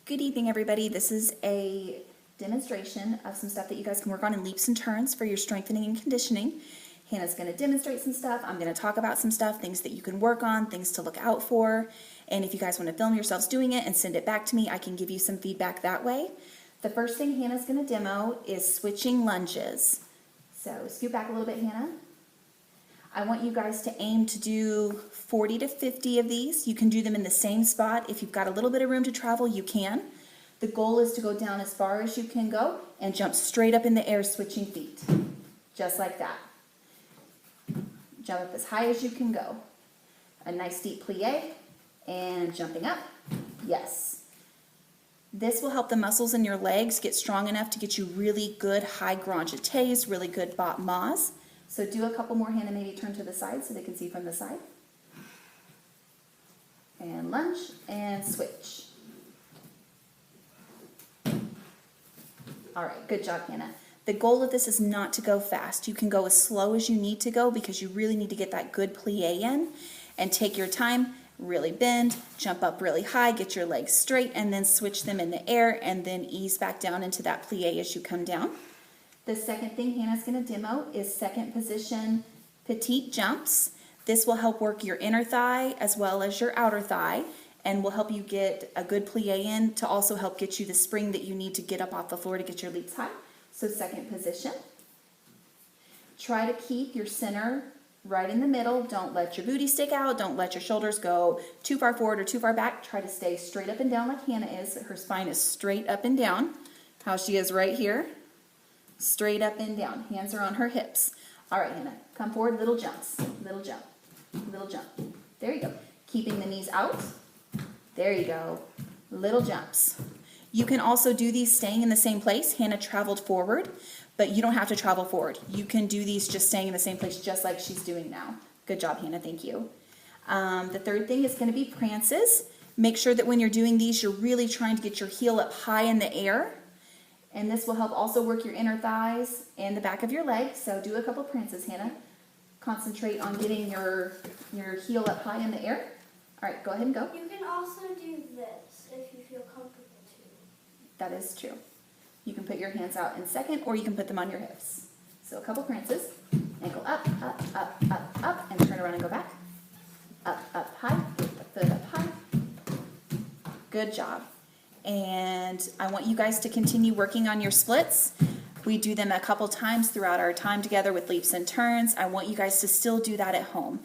Good evening, everybody. This is a demonstration of some stuff that you guys can work on in leaps and turns for your strengthening and conditioning. Hannah's going to demonstrate some stuff. I'm going to talk about some stuff, things that you can work on, things to look out for. And if you guys want to film yourselves doing it and send it back to me, I can give you some feedback that way. The first thing Hannah's going to demo is switching lunges. So scoot back a little bit, Hannah. I want you guys to aim to do 40 to 50 of these. You can do them in the same spot. If you've got a little bit of room to travel, you can. The goal is to go down as far as you can go and jump straight up in the air, switching feet. Just like that. Jump up as high as you can go. A nice deep plie and jumping up. Yes. This will help the muscles in your legs get strong enough to get you really good high grand jetés, really good bas mas. So do a couple more, Hannah, maybe turn to the side so they can see from the side. And lunge and switch. All right, good job, Hannah. The goal of this is not to go fast. You can go as slow as you need to go because you really need to get that good plie in. And take your time, really bend, jump up really high, get your legs straight, and then switch them in the air and then ease back down into that plie as you come down. The second thing Hannah's going to demo is second position petite jumps. This will help work your inner thigh as well as your outer thigh and will help you get a good plie in to also help get you the spring that you need to get up off the floor to get your leaps high. So second position. Try to keep your center right in the middle. Don't let your booty stick out. Don't let your shoulders go too far forward or too far back. Try to stay straight up and down like Hannah is. Her spine is straight up and down. How she is right here. Straight up and down. Hands are on her hips. All right, Hannah, come forward, little jumps. Little jump, little jump. There you go. Keeping the knees out. There you go. Little jumps. You can also do these staying in the same place. Hannah traveled forward, but you don't have to travel forward. You can do these just staying in the same place just like she's doing now. Good job, Hannah. Thank you. The third thing is going to be prances. Make sure that when you're doing these, you're really trying to get your heel up high in the air. And this will help also work your inner thighs and the back of your leg. So do a couple prances, Hannah. Concentrate on getting your heel up high in the air. All right, go ahead and go. You can also do this if you feel comfortable too. That is true. You can put your hands out in second or you can put them on your hips. So a couple prances. Ankle up, up, up, up, up, and turn around and go back. Up, up, high. Get the foot up high. Good job. And I want you guys to continue working on your splits. We do them a couple times throughout our time together with leaps and turns. I want you guys to still do that at home.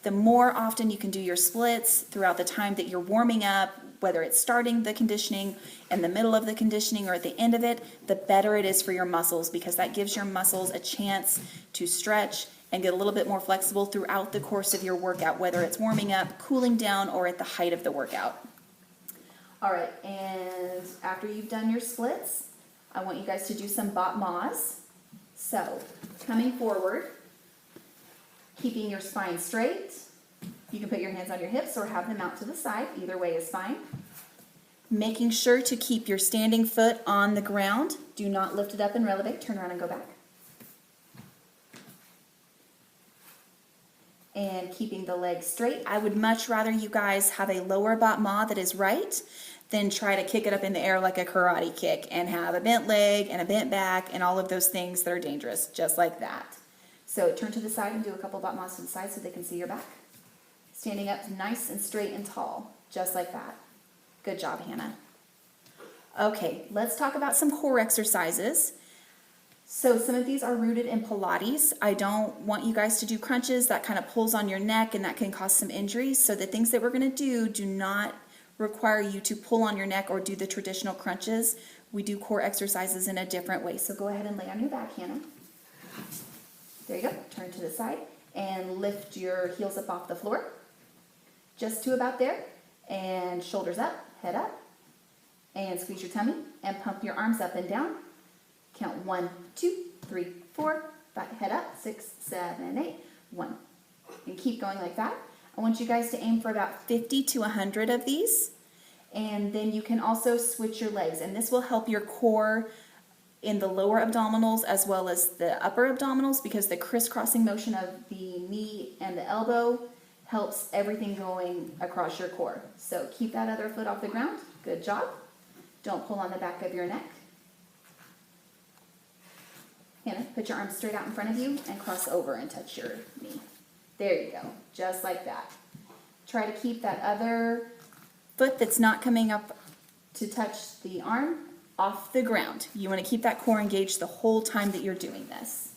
The more often you can do your splits throughout the time that you're warming up, whether it's starting the conditioning, in the middle of the conditioning, or at the end of it, the better it is for your muscles because that gives your muscles a chance to stretch and get a little bit more flexible throughout the course of your workout, whether it's warming up, cooling down, or at the height of the workout. All right, and after you've done your splits, I want you guys to do some bas mas. So, coming forward, keeping your spine straight. You can put your hands on your hips or have them out to the side. Either way is fine. Making sure to keep your standing foot on the ground. Do not lift it up and releve. Turn around and go back. And keeping the legs straight. I would much rather you guys have a lower bas mas that is right than try to kick it up in the air like a karate kick and have a bent leg and a bent back and all of those things that are dangerous, just like that. So turn to the side and do a couple bas mas to the side so they can see your back. Standing up nice and straight and tall, just like that. Good job, Hannah. Okay, let's talk about some core exercises. So some of these are rooted in Pilates. I don't want you guys to do crunches. That kind of pulls on your neck and that can cause some injuries. So the things that we're going to do not require you to pull on your neck or do the traditional crunches. We do core exercises in a different way. So go ahead and lay on your back, Hannah. There you go. Turn to the side and lift your heels up off the floor. Just to about there. And shoulders up, head up. And squeeze your tummy and pump your arms up and down. Count 1, 2, 3, 4, 5. Head up. 6, 7, 8. 1. And keep going like that. I want you guys to aim for about 50 to 100 of these. And then you can also switch your legs. And this will help your core in the lower abdominals as well as the upper abdominals because the crisscrossing motion of the knee and the elbow helps everything going across your core. So keep that other foot off the ground. Good job. Don't pull on the back of your neck. Hannah, put your arms straight out in front of you and cross over and touch your knee. There you go, just like that. Try to keep that other foot that's not coming up to touch the arm off the ground. You want to keep that core engaged the whole time that you're doing this.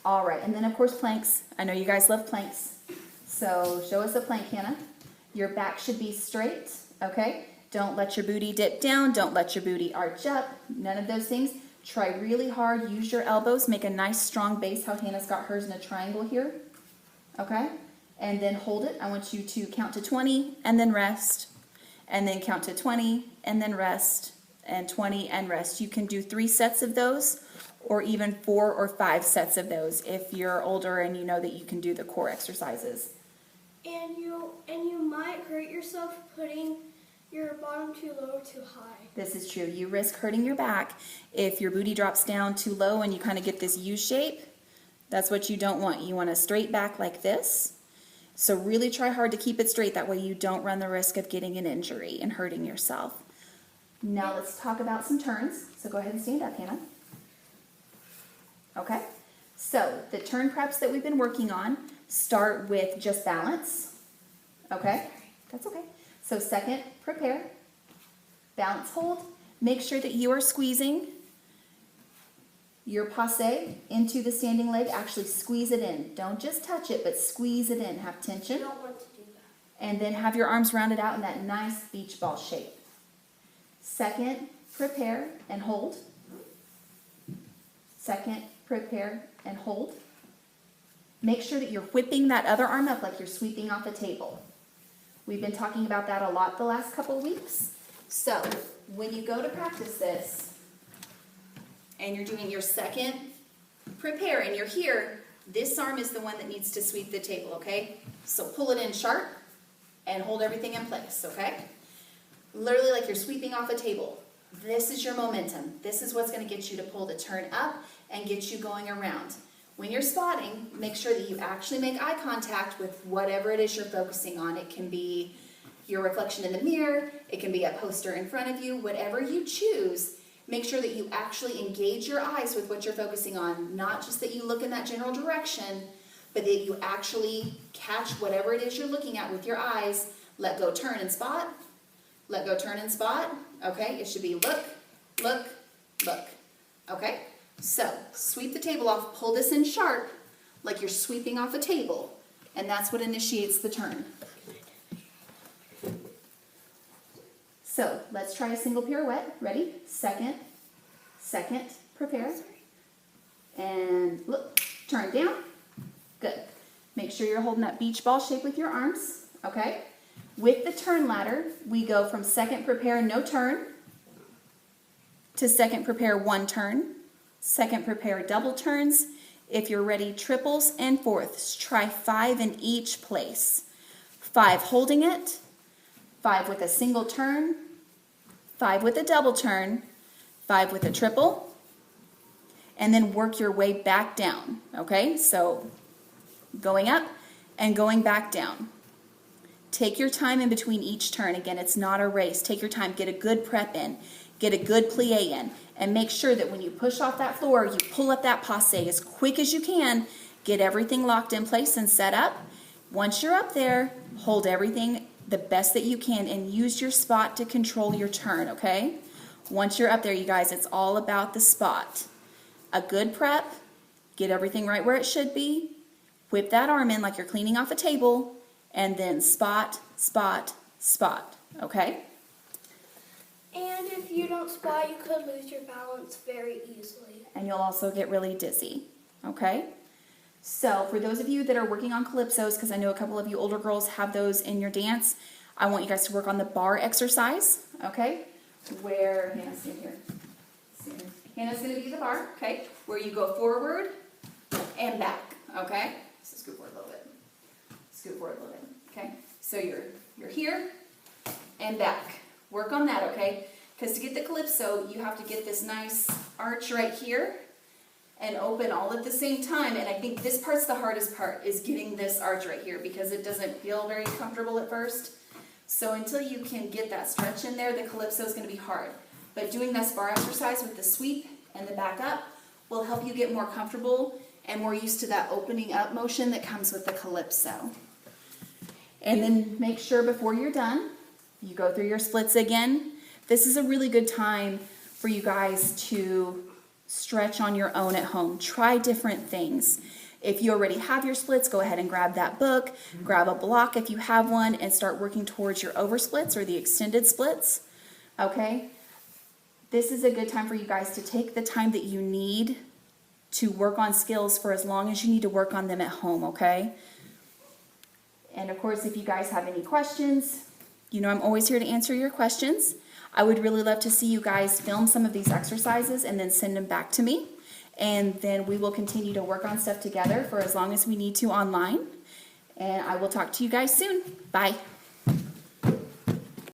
All right, and then of course planks. I know you guys love planks. So show us a plank, Hannah. Your back should be straight, okay? Don't let your booty dip down. Don't let your booty arch up. None of those things. Try really hard. Use your elbows. Make a nice strong base, how Hannah's got hers in a triangle here, okay? And then hold it. I want you to count to 20 and then rest. And then count to 20 and then rest. And 20 and rest. You can do 3 sets of those, or even 4 or 5 sets of those if you're older and you know that you can do the core exercises. And you might hurt yourself putting your bottom too low or too high. This is true. You risk hurting your back if your booty drops down too low and you kind of get this U shape. That's what you don't want. You want a straight back like this. So really try hard to keep it straight. That way you don't run the risk of getting an injury and hurting yourself. Now let's talk about some turns. So go ahead and stand up, Hannah. Okay, so the turn preps that we've been working on start with just balance. Okay, that's okay. So second, prepare, balance, hold. Make sure that you are squeezing your passe into the standing leg. Actually squeeze it in. Don't just touch it, but squeeze it in. Have tension. You don't want to do that. And then have your arms rounded out in that nice beach ball shape. Second, prepare and hold. Second, prepare and hold. Make sure that you're whipping that other arm up like you're sweeping off a table. We've been talking about that a lot the last couple of weeks. So when you go to practice this and you're doing your second prepare and you're here, this arm is the one that needs to sweep the table, okay? So pull it in sharp and hold everything in place, okay? Literally like you're sweeping off a table. This is your momentum. This is what's going to get you to pull the turn up and get you going around. When you're spotting, make sure that you actually make eye contact with whatever it is you're focusing on. It can be your reflection in the mirror, it can be a poster in front of you, whatever you choose. Make sure that you actually engage your eyes with what you're focusing on, not just that you look in that general direction, but that you actually catch whatever it is you're looking at with your eyes. Let go, turn, and spot. Let go, turn, and spot. Okay, it should be look, look, look. Okay? So, sweep the table off, pull this in sharp, like you're sweeping off a table, and that's what initiates the turn. So, let's try a single pirouette. Ready? Second, prepare, and look, turn down. Good. Make sure you're holding that beach ball shape with your arms, okay? With the turn ladder, we go from second prepare, no turn, to second prepare, 1 turn. Second, prepare double turns. If you're ready, triples and fourths. Try 5 in each place. 5 holding it, 5 with a single turn, 5 with a double turn, 5 with a triple, and then work your way back down, okay? So going up and going back down. Take your time in between each turn. Again, it's not a race. Take your time. Get a good prep in. Get a good plie in, and make sure that when you push off that floor, you pull up that passe as quick as you can. Get everything locked in place and set up. Once you're up there, hold everything the best that you can and use your spot to control your turn, okay? Once you're up there, you guys, it's all about the spot. A good prep, get everything right where it should be, whip that arm in like you're cleaning off a table, and then spot, spot, spot, okay? And if you don't spot, you could lose your balance very easily. And you'll also get really dizzy, okay? So for those of you that are working on calypsos, because I know a couple of you older girls have those in your dance, I want you guys to work on the bar exercise, okay? Where, Hannah's stand here. Hannah's going to be the bar, okay? Where you go forward and back, okay? So scoot forward a little bit. Scoot forward a little bit, okay? So you're here and back. Work on that, okay? Because to get the calypso, you have to get this nice arch right here and open all at the same time. And I think this part's the hardest part, is getting this arch right here, because it doesn't feel very comfortable at first. So until you can get that stretch in there, the calypso is going to be hard. But doing this bar exercise with the sweep and the back up will help you get more comfortable and more used to that opening up motion that comes with the calypso. And then make sure before you're done, you go through your splits again. This is a really good time for you guys to stretch on your own at home. Try different things. If you already have your splits, go ahead and grab that book, grab a block if you have one, and start working towards your over splits or the extended splits, okay? This is a good time for you guys to take the time that you need to work on skills for as long as you need to work on them at home, okay? And of course, if you guys have any questions, you know I'm always here to answer your questions. I would really love to see you guys film some of these exercises and then send them back to me. And then we will continue to work on stuff together for as long as we need to online. And I will talk to you guys soon. Bye.